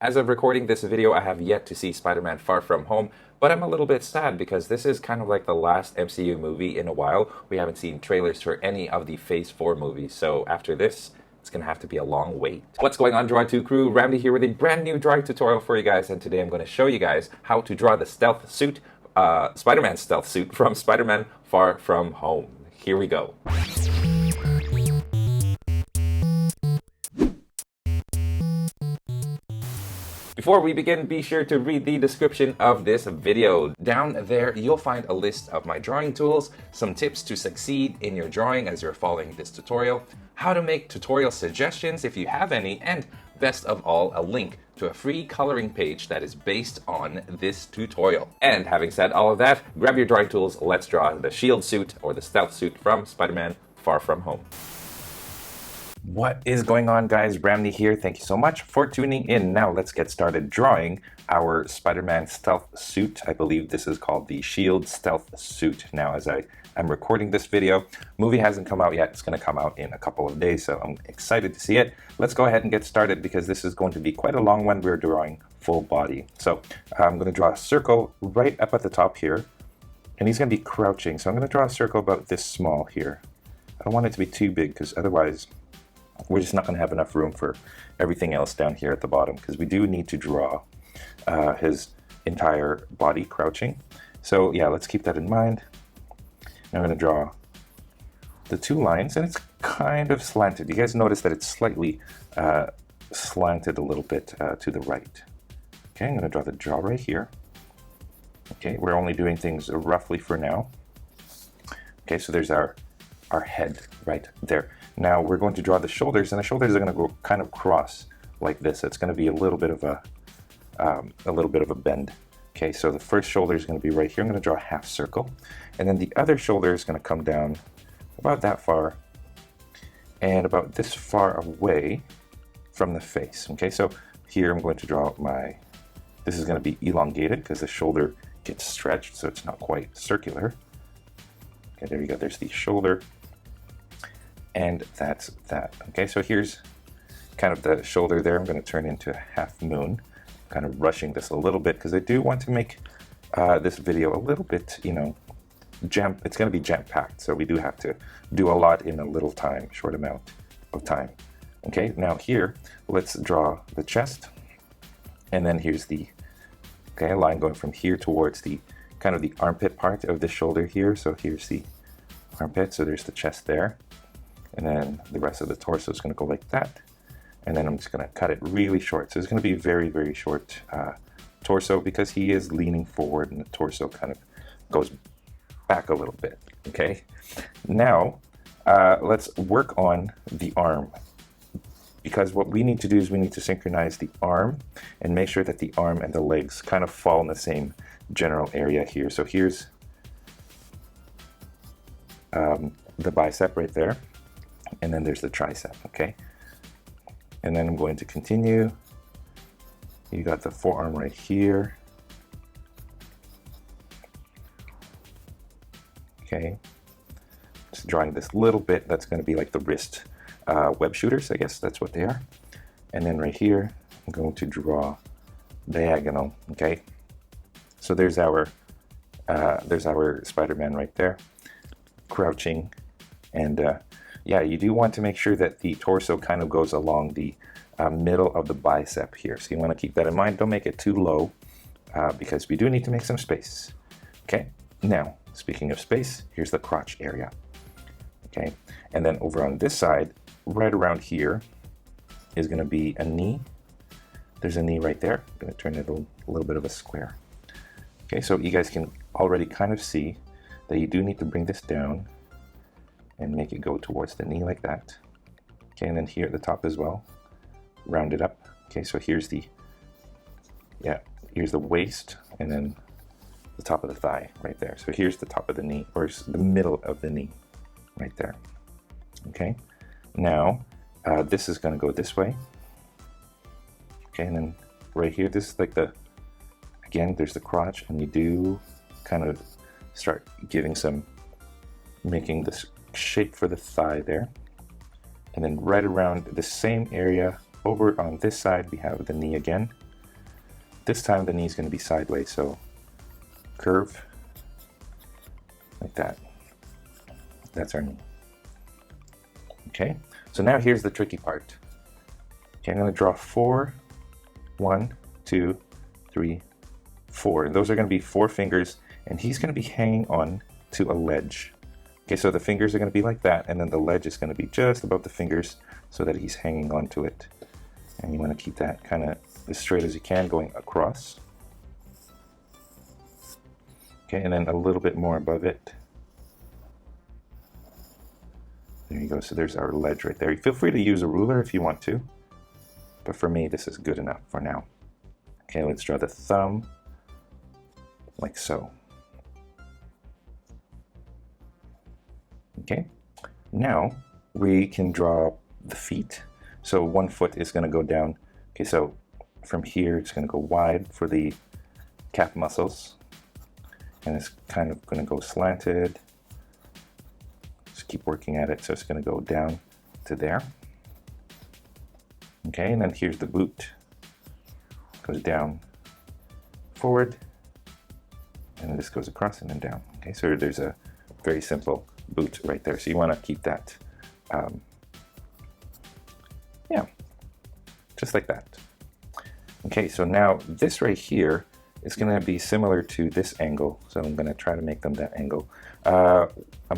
As of recording this video, I have yet to see Spider-Man Far From Home, but I'm a little bit sad because this is kind of like the last MCU movie in a while. We haven't seen trailers for any of the Phase 4 movies, so after this, it's gonna have to be a long wait. What's going on, Drawing 2 crew? Ramny here with a brand new drawing tutorial for you guys, and today I'm going to show you guys how to draw the stealth suit, Spider-Man stealth suit from Spider-Man Far From Home. Here we go. Before we begin, be sure to read the description of this video. Down there, you'll find a list of my drawing tools, some tips to succeed in your drawing as you're following this tutorial, how to make tutorial suggestions if you have any, and best of all, a link to a free coloring page that is based on this tutorial. And having said all of that, grab your drawing tools, let's draw the shield suit or the stealth suit from Spider-Man Far From Home. What is going on, guys? Ramny here. Thank you so much for tuning in. Now let's get started drawing our Spider-Man stealth suit. I believe this is called the Shield Stealth Suit. Now, as I am recording this video, movie hasn't come out yet. It's going to come out in a couple of days, so I'm excited to see it. Let's go ahead and get started because this is going to be quite a long one. We're drawing full body. So I'm going to draw a circle right up at the top here, and he's going to be crouching. So I'm going to draw a circle about this small here. I don't want it to be too big because otherwise we're just not going to have enough room for everything else down here at the bottom, because we do need to draw his entire body crouching. So yeah, let's keep that in mind. Now I'm going to draw the two lines, and it's kind of slanted. You guys notice that it's slightly slanted a little bit to the right. Okay, I'm going to draw the jaw right here. Okay, we're only doing things roughly for now. Okay, so there's our head right there. Now we're going to draw the shoulders, and the shoulders are going to go kind of cross like this. It's going to be a little bit of a bend. Okay, so the first shoulder is going to be right here. I'm going to draw a half circle, and then the other shoulder is going to come down about that far and about this far away from the face. Okay, so here I'm going to draw this is going to be elongated because the shoulder gets stretched, so it's not quite circular. Okay, there you go. There's the shoulder. And that's that. Okay, so here's kind of the shoulder there. I'm going to turn into a half moon. I'm kind of rushing this a little bit because I do want to make this video a little bit, it's going to be jam-packed. So we do have to do a lot in a little time, short amount of time. Okay, now here, let's draw the chest. And then here's a line going from here towards the kind of the armpit part of the shoulder here. So here's the armpit, so there's the chest there. And then the rest of the torso is going to go like that. And then I'm just going to cut it really short. So it's going to be a very, very short torso because he is leaning forward and the torso kind of goes back a little bit. Okay. Now, let's work on the arm. Because what we need to do is we need to synchronize the arm and make sure that the arm and the legs kind of fall in the same general area here. So here's the bicep right there. And then there's the tricep, okay? And then I'm going to continue. You got the forearm right here. Okay. Just drawing this little bit, that's going to be like the wrist web shooters, I guess that's what they are. And then right here, I'm going to draw diagonal, okay? So there's our Spider-Man right there, crouching, and yeah, you do want to make sure that the torso kind of goes along the middle of the bicep here. So you want to keep that in mind. Don't make it too low because we do need to make some space. Okay, now, speaking of space, here's the crotch area. Okay, and then over on this side, right around here, is going to be a knee. There's a knee right there. I'm going to turn it a little bit of a square. Okay, so you guys can already kind of see that you do need to bring this down and make it go towards the knee like that. Okay, and then here at the top as well, round it up. Okay, so here's the waist, and then the top of the thigh right there. So here's the top of the knee, or the middle of the knee right there. Okay, now this is going to go this way. Okay, and then right here, this is like again, there's the crotch, and you do kind of start making this shape for the thigh there. And then right around the same area over on this side, we have the knee again. This time the knee is going to be sideways, so curve like that. That's our knee. Okay, so now here's the tricky part. Okay, I'm going to draw 4. 1, 2, 3, 4. Those are going to be 4 fingers, and he's going to be hanging on to a ledge. Okay, so the fingers are going to be like that, and then the ledge is going to be just above the fingers so that he's hanging onto it. And you want to keep that kind of as straight as you can going across. Okay, and then a little bit more above it. There you go, so there's our ledge right there. You feel free to use a ruler if you want to, but for me this is good enough for now. Okay, let's draw the thumb like so. Okay, now we can draw the feet. So one foot is going to go down. Okay, so from here it's going to go wide for the calf muscles, and it's kind of going to go slanted. Just keep working at it, so it's going to go down to there. Okay, and then here's the boot. Goes down, forward, and then this goes across and then down. Okay, so there's a very simple boot right there. So you want to keep that, yeah, just like that. Okay, so now this right here is going to be similar to this angle. So I'm going to try to make them that angle. I'm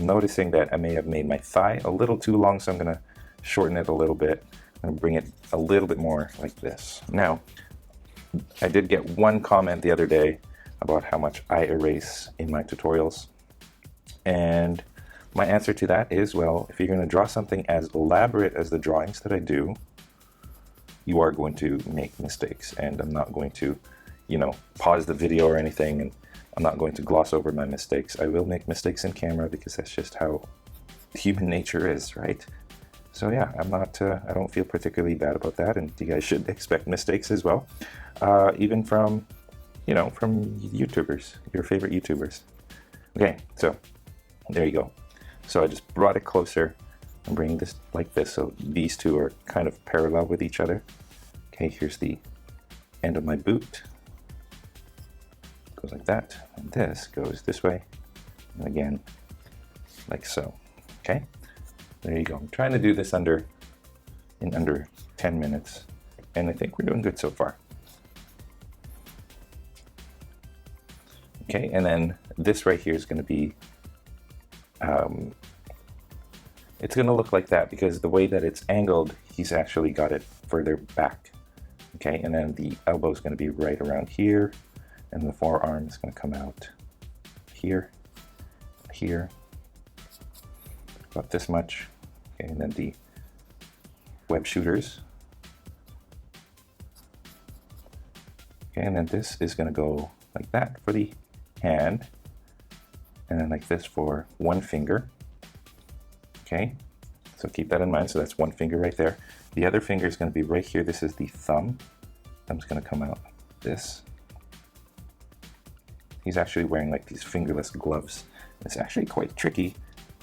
noticing that I may have made my thigh a little too long, so I'm going to shorten it a little bit and bring it a little bit more like this. Now, I did get one comment the other day about how much I erase in my tutorials. And my answer to that is, well, if you're going to draw something as elaborate as the drawings that I do, you are going to make mistakes. And I'm not going to, you know, pause the video or anything, and I'm not going to gloss over my mistakes. I will make mistakes in camera because that's just how human nature is, right? So yeah, I'm not, I don't feel particularly bad about that, and you guys should expect mistakes as well. Even from, you know, from YouTubers, your favorite YouTubers. Okay, so there you go. So I just brought it closer and bringing this like this, so these two are kind of parallel with each other. Okay, here's the end of my boot. Goes like that, and this goes this way, and again, like so. Okay, there you go. I'm trying to do this in under 10 minutes, and I think we're doing good so far. Okay, and then this right here is going to be, it's going to look like that because the way that it's angled, he's actually got it further back. Okay, and then the elbow is going to be right around here, and the forearm is going to come out here, here, about this much. Okay, and then the web shooters. Okay, and then this is going to go like that for the hand, and then like this for one finger. Okay, so keep that in mind. So that's one finger right there. The other finger is going to be right here. This is the thumb. Thumb's going to come out like this. He's actually wearing like these fingerless gloves. It's actually quite tricky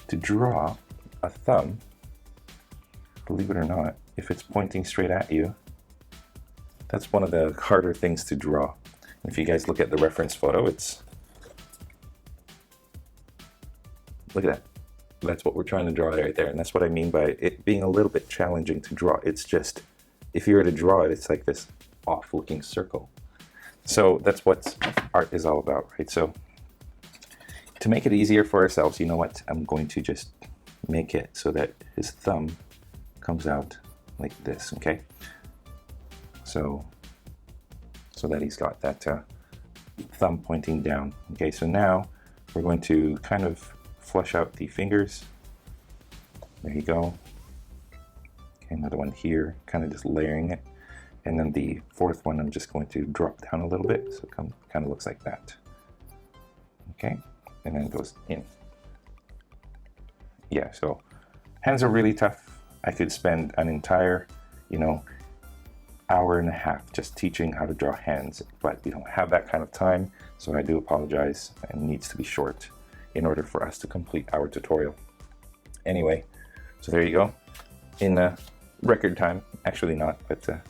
to draw a thumb, believe it or not, if it's pointing straight at you. That's one of the harder things to draw. If you guys look at the reference photo, it's, look at that. That's what we're trying to draw right there. And that's what I mean by it being a little bit challenging to draw. It's just, if you were to draw it, it's like this off-looking circle. So that's what art is all about, right? So to make it easier for ourselves, you know what? I'm going to just make it so that his thumb comes out like this, okay? So that he's got that thumb pointing down. Okay, so now we're going to kind of flush out the fingers. There you go. Okay, another one here, kind of just layering it. And then the fourth one, I'm just going to drop down a little bit, so it kind of looks like that. Okay, and then it goes in. Yeah, so hands are really tough. I could spend an entire, you know, hour and a half just teaching how to draw hands, but we don't have that kind of time, so I do apologize, and it needs to be short in order for us to complete our tutorial. Anyway, so there you go. In record time, actually not, but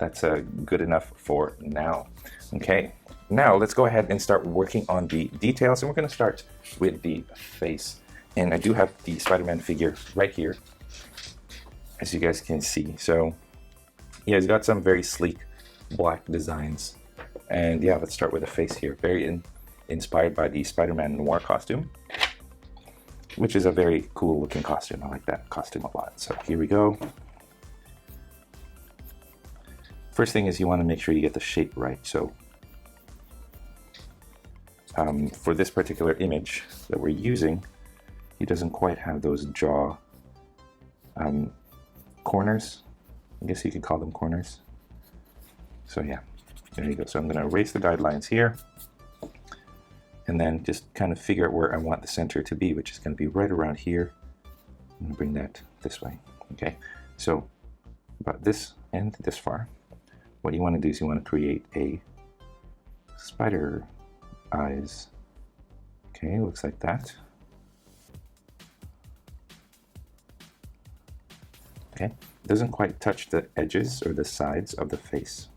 that's good enough for now. Okay, now let's go ahead and start working on the details, and we're going to start with the face. And I do have the Spider-Man figure right here, as you guys can see. So yeah, he's got some very sleek black designs. And yeah, let's start with the face here. Very inspired by the Spider-Man Noir costume, which is a very cool looking costume. I like that costume a lot. So here we go. First thing is you want to make sure you get the shape right. So for this particular image that we're using, he doesn't quite have those jaw corners. I guess you could call them corners. So yeah, there you go. So I'm going to erase the guidelines here, and then just kind of figure out where I want the center to be, which is going to be right around here. I'm going to bring that this way. Okay, so about this end this far, what you want to do is you want to create a spider eyes. Okay, looks like that. Okay, it doesn't quite touch the edges or the sides of the face.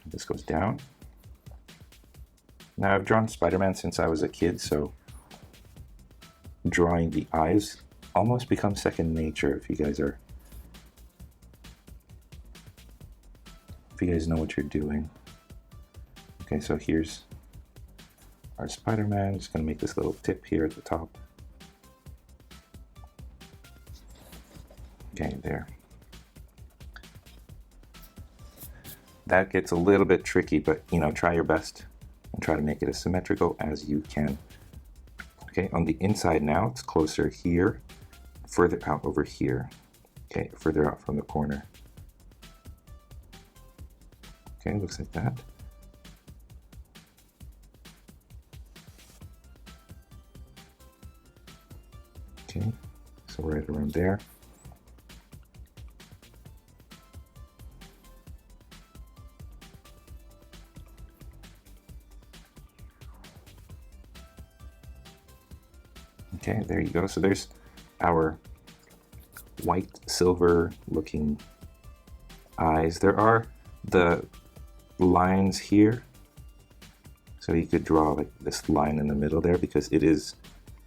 This goes down. Now I've drawn Spider-Man since I was a kid, so drawing the eyes almost becomes second nature if you guys know what you're doing. Okay, so here's our Spider-Man. Just gonna make this little tip here at the top. Okay, there. That gets a little bit tricky, but you know, try your best and try to make it as symmetrical as you can. Okay, on the inside now, it's closer here, further out over here. Okay, further out from the corner. Okay, looks like that. Okay, so right around there. Okay, there you go. So there's our white silver looking eyes. There are the lines here. So you could draw like this line in the middle there because it is,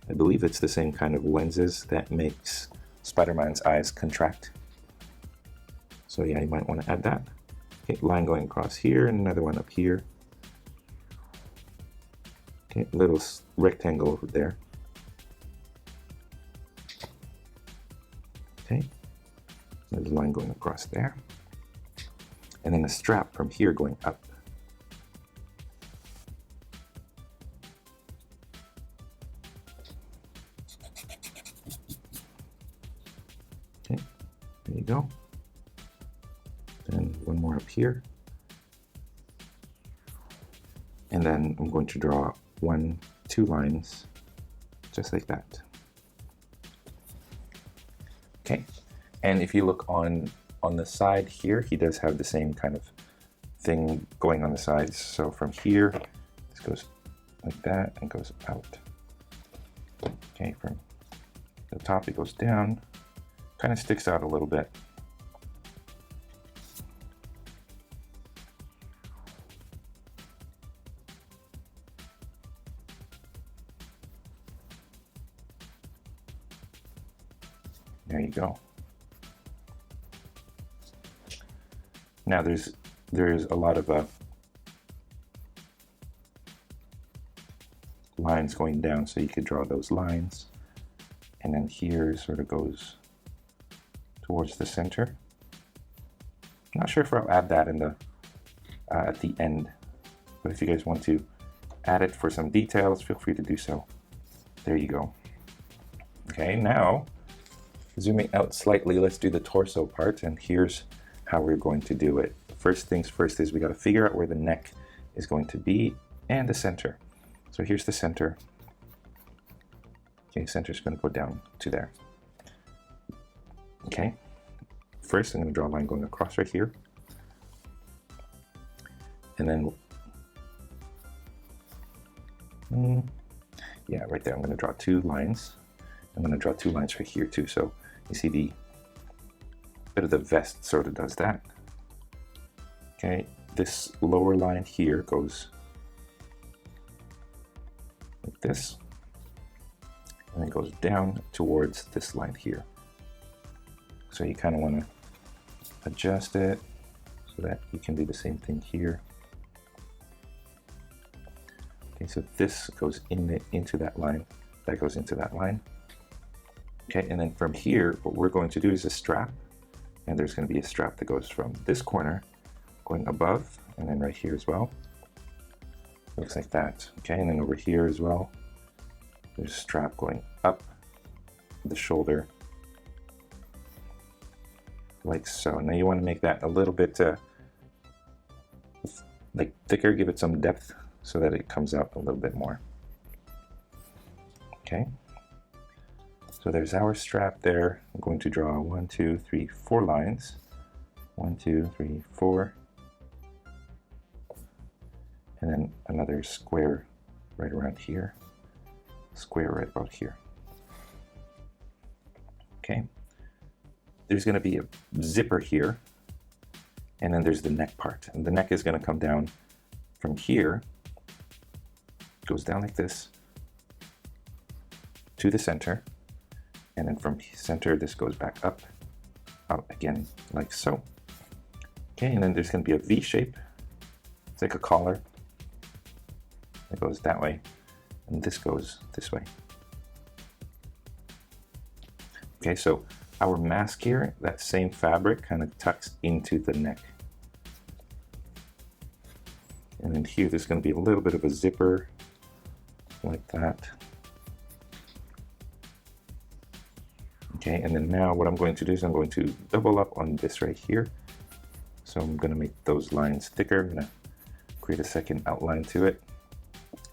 I believe it's the same kind of lenses that makes Spider-Man's eyes contract. So yeah, you might want to add that. Okay, line going across here and another one up here. Okay, little rectangle over there. Okay, there's a line going across there. And then a strap from here going up. Okay, there you go. Then one more up here. And then I'm going to draw 2 lines, just like that. Okay, and if you look on the side here, he does have the same kind of thing going on the sides. So from here, this goes like that and goes out. Okay, from the top it goes down, kind of sticks out a little bit. There you go. Now there's a lot of lines going down, so you could draw those lines, and then here sort of goes towards the center. I'm not sure if I'll add that in the at the end, but if you guys want to add it for some details, feel free to do so. There you go. Okay, now zooming out slightly, let's do the torso part, and here's how we're going to do it. First things first is we got to figure out where the neck is going to be and the center. So here's the center. Okay, center is going to go down to there. Okay, first I'm going to draw a line going across right here, and then yeah, right there I'm going to draw 2 lines. I'm going to draw 2 lines right here too. So you see the bit of the vest sort of does that. Okay, this lower line here goes like this, and it goes down towards this line here. So you kind of want to adjust it so that you can do the same thing here. Okay, so this goes into that line, that goes into that line. Okay, and then from here, what we're going to do is a strap, and there's going to be a strap that goes from this corner going above, and then right here as well. Looks like that. Okay, and then over here as well, there's a strap going up the shoulder, like so. Now you want to make that a little bit like thicker, give it some depth so that it comes out a little bit more. Okay, so there's our strap there. I'm going to draw 1, 2, 3, 4 lines. 1, 2, 3, 4. And then another square right around here. Square right about here. Okay. There's going to be a zipper here. And then there's the neck part. And the neck is going to come down from here. Goes down like this to the center. And then from center, this goes back up, out again, like so. Okay, and then there's going to be a V shape. It's like a collar. It goes that way, and this goes this way. Okay, so our mask here, that same fabric kind of tucks into the neck. And then here, there's going to be a little bit of a zipper, like that. Okay, and then now what I'm going to do is I'm going to double up on this right here. So I'm going to make those lines thicker. I'm going to create a second outline to it.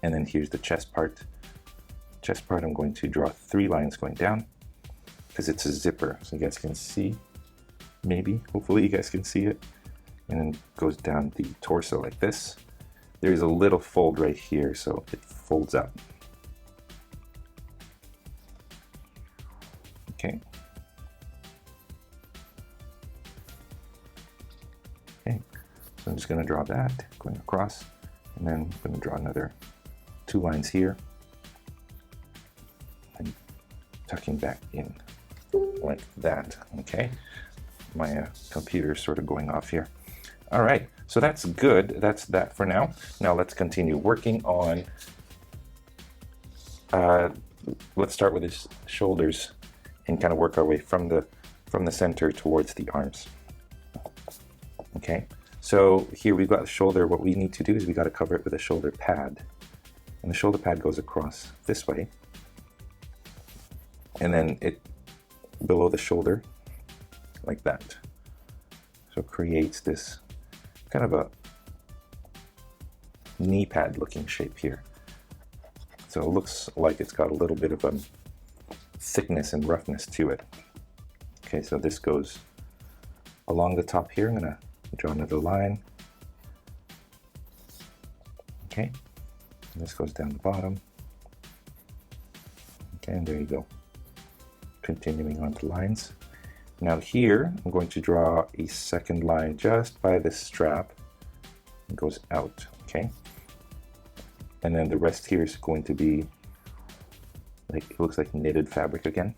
And then here's the chest part. Chest part, I'm going to draw 3 lines going down because it's a zipper. So you guys can see, maybe, hopefully you guys can see it. And then goes down the torso like this. There's a little fold right here, so it folds up. Okay. Okay, so I'm just going to draw that going across, and then I'm going to draw another 2 lines here and tucking back in like that. Okay, my computer's sort of going off here. All right, so that's good. That's that for now. Now let's continue working on let's start with his shoulders and kind of work our way from the center towards the arms. Okay, so here we've got the shoulder. What we need to do is we got to cover it with a shoulder pad. And the shoulder pad goes across this way. And then it below the shoulder, like that. So it creates this kind of a knee pad looking shape here. So it looks like it's got a little bit of a thickness and roughness to it. Okay, so this goes along the top here. I'm gonna draw another line. Okay, and this goes down the bottom. Okay, and there you go. Continuing on the lines. Now here, I'm going to draw a second line just by this strap. It goes out, okay? And then the rest here is going to be like, it looks like knitted fabric again.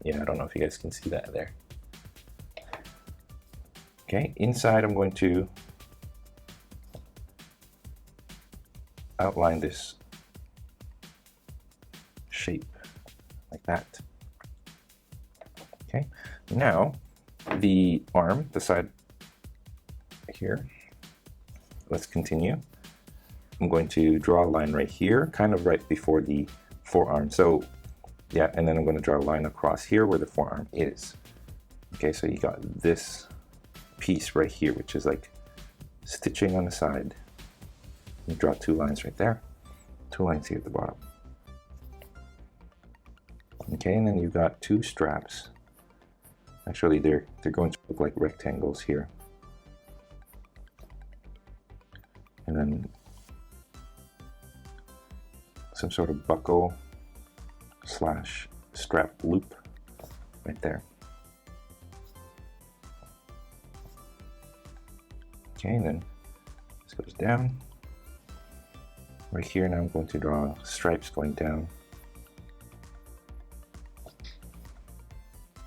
Yeah, I don't know if you guys can see that there. Okay, inside I'm going to outline this shape like that. Okay, now the arm, the side here, let's continue. I'm going to draw a line right here, kind of right before the forearm. So yeah, and then I'm going to draw a line across here where the forearm is. Okay, so you got this piece right here, which is like stitching on the side. You draw 2 lines right there, 2 lines here at the bottom. Okay, and then you've got 2 straps. Actually, they're going to look like rectangles here. And then some sort of buckle slash strap loop right there. Okay, and then this goes down. Right here now I'm going to draw stripes going down.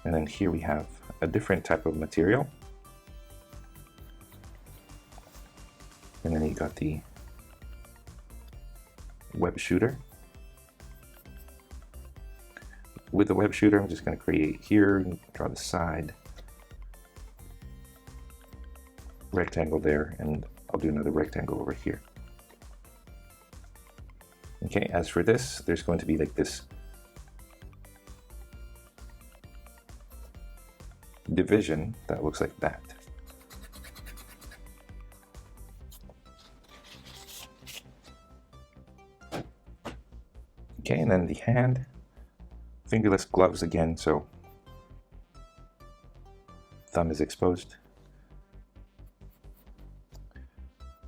And then here we have a different type of material. And then you got the web shooter. With the web shooter, I'm just going to create here, draw the side rectangle there, and I'll do another rectangle over here. Okay, as for this, there's going to be like this division that looks like that. Okay, and then the hand, fingerless gloves again, so thumb is exposed.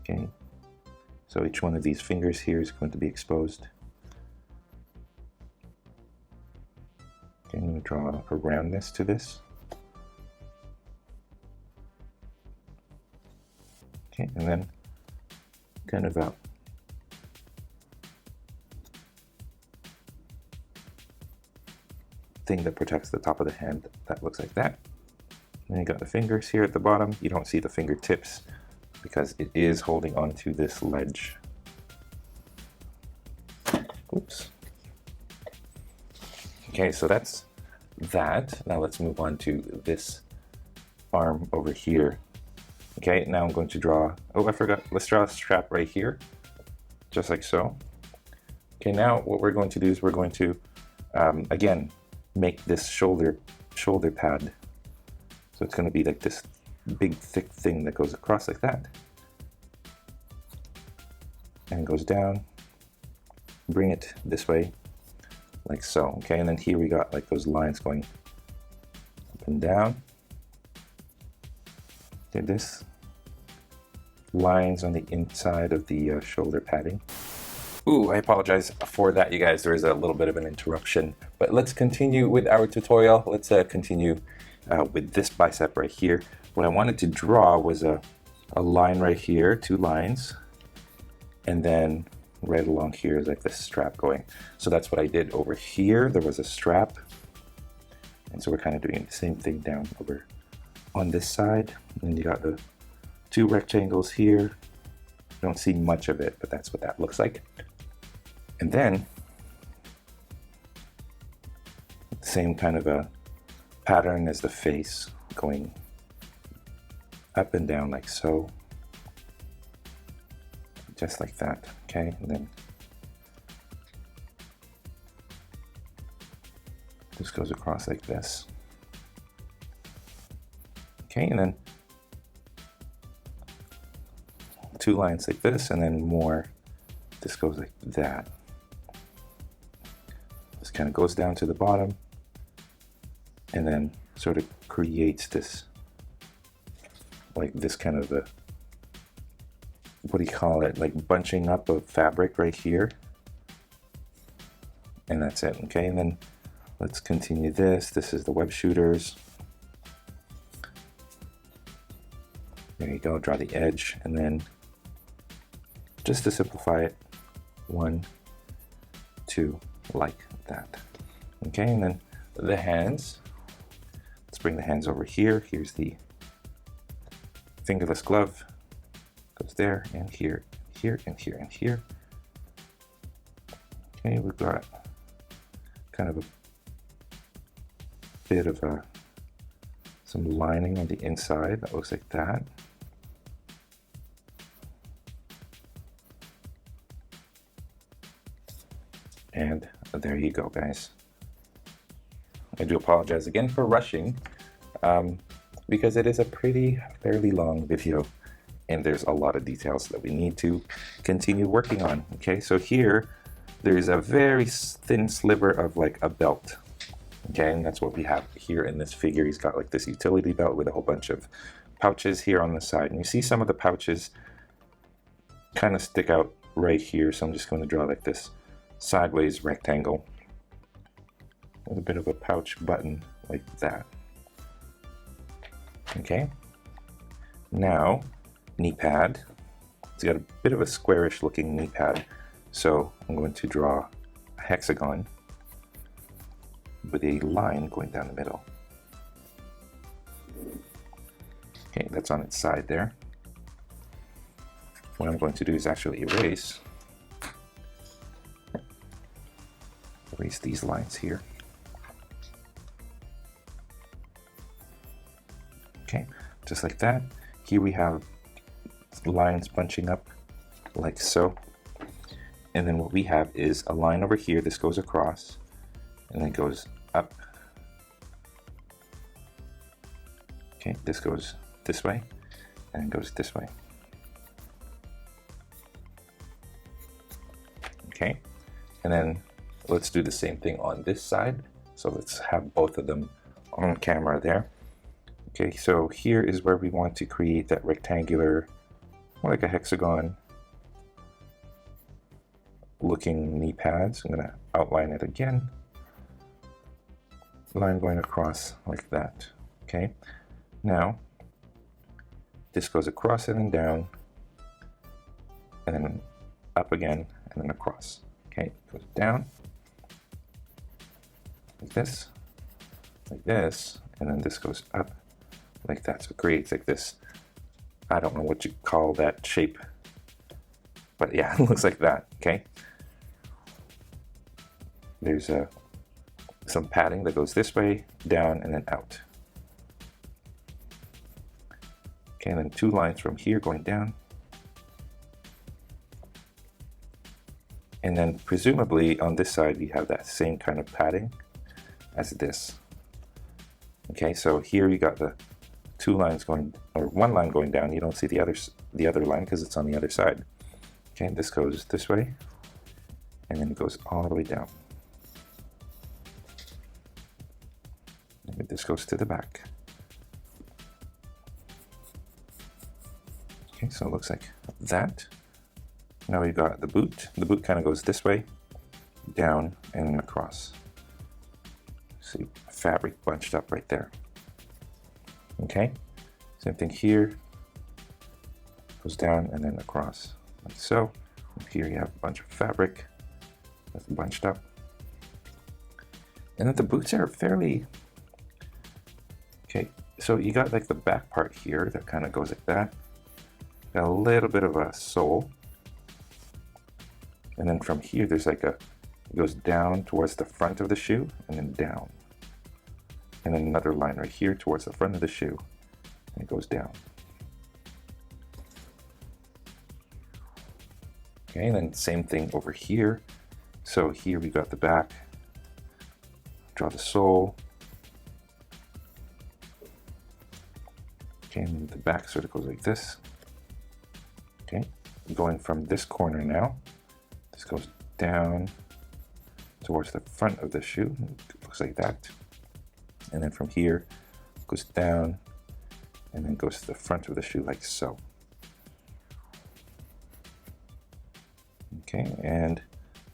Okay, so each one of these fingers here is going to be exposed. Okay, I'm going to draw a roundness to this. Okay, and then kind of a thing that protects the top of the hand that looks like that. And you got the fingers here at the bottom. You don't see the fingertips because it is holding onto this ledge. Oops. Okay, so that's that. Now let's move on to this arm over here. Okay, now I'm going to draw, oh, I forgot, let's draw a strap right here, just like so. Okay, now what we're going to do is we're going to, again, make this shoulder pad. So it's going to be like this big thick thing that goes across like that and goes down. Bring it this way like so. Okay, and then here we got like those lines going up and down. Did this lines on the inside of the shoulder padding. Ooh, I apologize for that, you guys. There is a little bit of an interruption, but let's continue with our tutorial. Let's continue with this bicep right here. What I wanted to draw was a line right here, 2 lines, and then right along here is like this strap going. So that's what I did over here. There was a strap, and so we're kind of doing the same thing down over on this side. And you got the 2 rectangles here. You don't see much of it, but that's what that looks like. And then same kind of a pattern as the face, going up and down like so, just like that. Okay, and then this goes across like this. Okay, and then 2 lines like this, and then more. This goes like that. This kind of goes down to the bottom, and then sort of creates this, like this kind of a, what do you call it? Like bunching up of fabric right here. And that's it. Okay, and then let's continue this. This is the web shooters. There you go, draw the edge, and then just to simplify it, 1, 2, like that. Okay, and then the hands. Let's bring the hands over here. Here's the fingerless glove. Goes there, and here, here, and here, and here. Okay, we've got kind of a bit of some lining on the inside that looks like that. And there you go, guys. I do apologize again for rushing, because it is a fairly long video, and there's a lot of details that we need to continue working on. Okay, so here there's a very thin sliver of like a belt. Okay, and that's what we have here in this figure. He's got like this utility belt with a whole bunch of pouches here on the side, and you see some of the pouches kind of stick out right here. So I'm just going to draw like this sideways rectangle with a bit of a pouch button like that. Okay, now knee pad. It's got a bit of a squarish looking knee pad, so I'm going to draw a hexagon with a line going down the middle. Okay, that's on its side there. What I'm going to do is actually erase these lines here. Okay, just like that. Here we have lines bunching up like so. And then what we have is a line over here. This goes across and then goes up. Okay, this goes this way and goes this way. Okay, and then let's do the same thing on this side. So let's have both of them on camera there. Okay, so here is where we want to create that rectangular, more like a hexagon looking knee pads. I'm going to outline it again. Line going across like that. Okay, now this goes across and then down, and then up again, and then across. Okay, goes down like this, and then this goes up like that. So it creates like this, I don't know what you call that shape, but yeah, it looks like that. Okay, there's some padding that goes this way, down, and then out. Okay, and then two lines from here going down. And then presumably on this side we have that same kind of padding as this. Okay, so here you got the two lines going, or one line going down. You don't see the other line because it's on the other side. Okay, this goes this way, and then it goes all the way down. And this goes to the back. Okay, so it looks like that. Now we've got the boot. The boot kind of goes this way, down, and across. See fabric bunched up right there. Okay, same thing here. Goes down and then across, like so. Here you have a bunch of fabric that's bunched up. And then the boots are fairly... Okay, so you got like the back part here that kind of goes like that. Got a little bit of a sole. And then from here, there's like it goes down towards the front of the shoe and then down. And then another line right here towards the front of the shoe, and it goes down. Okay, and then same thing over here. So here we got the back, draw the sole. Okay, and the back sort of goes like this. Okay, going from this corner now. This goes down towards the front of the shoe. It looks like that. And then from here, goes down and then goes to the front of the shoe like so. Okay, and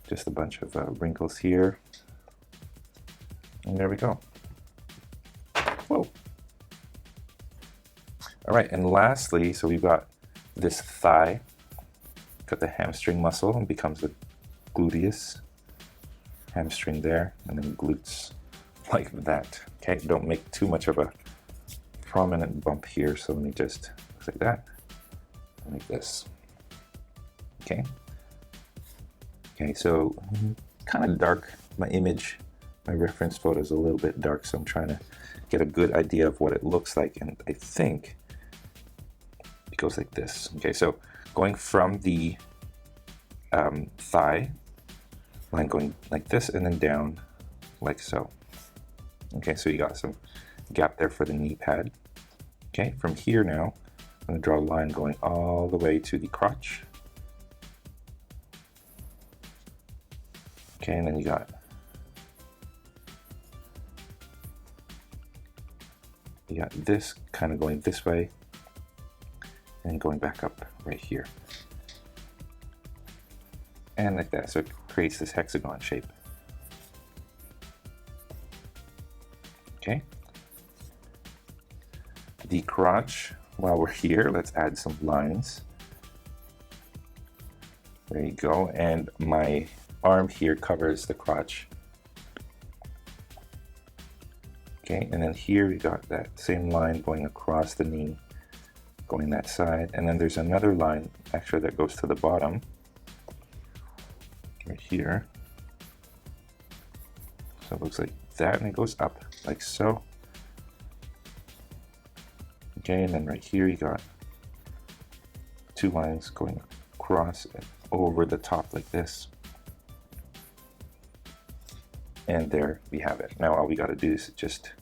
just a bunch of wrinkles here. And there we go. Whoa. All right, and lastly, so we've got this thigh. Got the hamstring muscle and becomes the gluteus. Hamstring there, and then glutes like that. Okay, don't make too much of a prominent bump here, so let me just looks like that, like this. Okay. Okay, so kind of dark. My image, my reference photo is a little bit dark, so I'm trying to get a good idea of what it looks like, and I think it goes like this. Okay, so going from the thigh line going like this and then down like so. Okay, so you got some gap there for the knee pad. Okay, from here now, I'm going to draw a line going all the way to the crotch. Okay, and then you got this kind of going this way and going back up right here. And like that, so it creates this hexagon shape. Okay. The crotch while we're here, let's add some lines. There you go. And my arm here covers the crotch. Okay, and then here we got that same line going across the knee, going that side. And then there's another line actually that goes to the bottom, right here. So it looks like that, and it goes up like so. Okay, and then right here you got two lines going across and over the top like this. And there we have it. Now all we got to do is just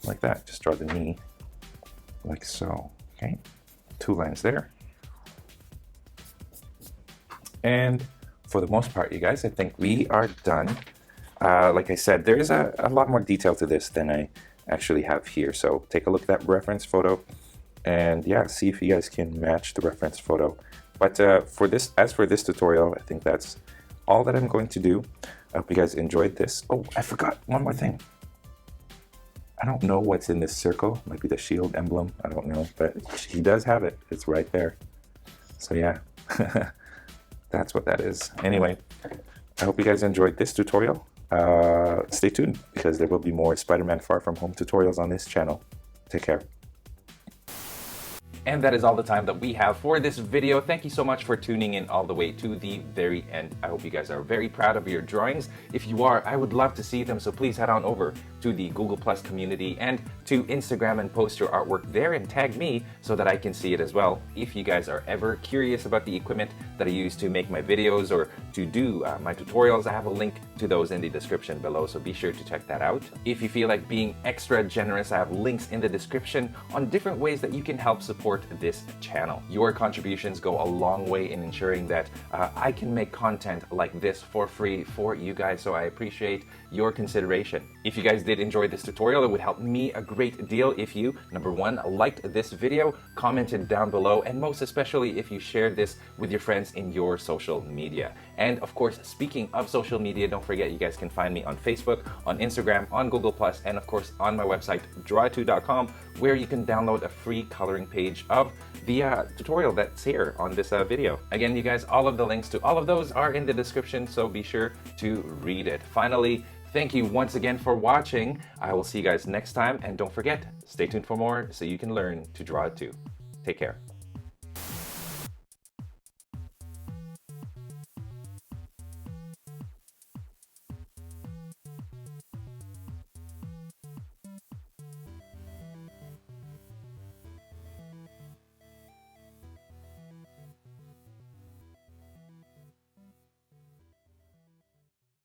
like that, just draw the knee like so. Okay, two lines there. And for the most part, you guys, I think we are done. Like I said, there is a lot more detail to this than I actually have here. So take a look at that reference photo and yeah, see if you guys can match the reference photo. But as for this tutorial, I think that's all that I'm going to do. I hope you guys enjoyed this. Oh, I forgot one more thing. I don't know what's in this circle. Might be the shield emblem. I don't know, but he does have it. It's right there. So yeah, that's what that is. Anyway, I hope you guys enjoyed this tutorial. Stay tuned because there will be more Spider-Man Far From Home tutorials on this channel. Take care. And that is all the time that we have for this video. Thank you so much for tuning in all the way to the very end. I hope you guys are very proud of your drawings. If you are, I would love to see them, so please head on over to the Google Plus community and to Instagram and post your artwork there and tag me so that I can see it as well. If you guys are ever curious about the equipment that I use to make my videos or to do my tutorials, I have a link to those in the description below, so be sure to check that out. If you feel like being extra generous, I have links in the description on different ways that you can help support this channel. Your contributions go a long way in ensuring that I can make content like this for free for you guys, so I appreciate your consideration. If you guys did enjoy this tutorial, it would help me a great deal if you, number one, liked this video, commented down below, and most especially if you shared this with your friends in your social media. And of course, speaking of social media, don't forget you guys can find me on Facebook, on Instagram, on Google+, and of course on my website, draw2.com, where you can download a free coloring page of the tutorial that's here on this video. Again, you guys, all of the links to all of those are in the description, so be sure to read it. Finally, thank you once again for watching. I will see you guys next time, and don't forget, stay tuned for more so you can learn to draw too. Take care.